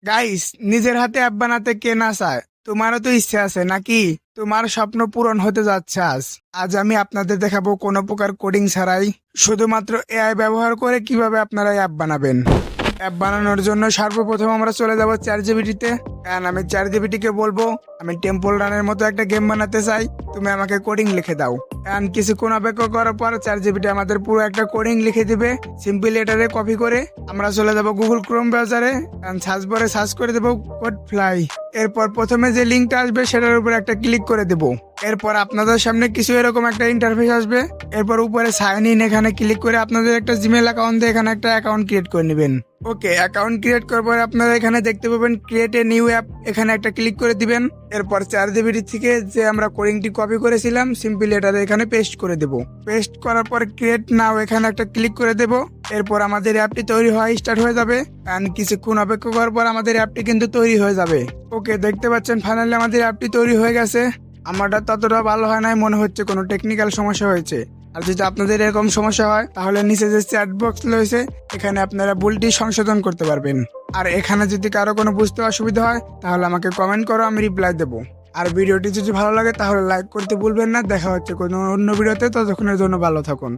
Guys, নিজের হাতে app বানাতে কে না চায়? তোমারও তো ইচ্ছে আছে নাকি? তোমার স্বপ্ন পূরণ হতে যাচ্ছে আজ। আজ আমি আপনাদের দেখাবো কোনো প্রকার কোডিং ছাড়াই শুধুমাত্র এআই ব্যবহার করে কিভাবে আপনারা অ্যাপ বানাবেন। অ্যাপ বানানোর জন্য সর্বপ্রথম আমরা চলে যাব চ্যাট জিপিটিতে। আমি চ্যাট জিপিটিকে বলবো আমি টেম্পল রানের মতো একটা গেম বানাতে চাই, তুমি আমাকে কোডিং লিখে দাও। কিছুক্ষণ অপেক্ষা করার পর চ্যাট জিপিটি আমাদের পুরো একটা কোডিং লিখে দিবে। সিম্পল এটারে কপি করে আমরা চলে যাব গুগল ক্রোম ব্রাউজারে, সার্চ বারে সার্চ করে দেবো কোড ফ্লাই। এরপর প্রথমে যে লিঙ্কটা আসবে সেটার উপর একটা ক্লিক করে দেব। এরপর আপনাদের সামনে কিছু এরকম একটা ইন্টারফেস আসবে। এরপর উপরে সাইন ইন এখানে ক্লিক করে আপনাদের একটা জিমেল অ্যাকাউন্ট দিয়ে এখানে একটা অ্যাকাউন্ট ক্রিয়েট করে নেবেন। ওকে, অ্যাকাউন্ট ক্রিয়েট করার পর আপনারা এখানে দেখতে পাবেন ক্রিয়েট এ নিউ অ্যাপ, এখানে একটা ক্লিক করে দিবেন। এরপর চ্যাট জিপিটি থেকে যে আমরা কোডিংটি কপি করেছিলাম সিম্পল এটারে এখানে পেস্ট করে দেব। পেস্ট করার পর ক্রিয়েট নাও এখানে একটা ক্লিক করে দেব। এরপর আমাদের অ্যাপটি তৈরি হওয়া স্টার্ট হয়ে যাবে। কিছুক্ষণ অপেক্ষা করার পর আমাদের অ্যাপটি কিন্তু তৈরি হয়ে যাবে। ওকে, দেখতে পাচ্ছেন ফাইনালি আমাদের অ্যাপটি তৈরি হয়ে গেছে। আমারটা ততটা ভালো হয় নাই, মনে হচ্ছে কোনো টেকনিক্যাল সমস্যা হয়েছে। আর যদি আপনাদের এরকম সমস্যা হয় তাহলে নিচে যে চ্যাট বক্স রয়েছে এখানে আপনারা ভুলটি সংশোধন করতে পারবেন। আর এখানে যদি কারো কোনো বুঝতে অসুবিধা হয় তাহলে আমাকে কমেন্ট করো, আমি রিপ্লাই দেবো। আর ভিডিওটি যদি ভালো লাগে তাহলে লাইক করতে ভুলবেন না। দেখা হচ্ছে কোনো অন্য ভিডিওতে, ততক্ষণের জন্য ভালো থাকুন।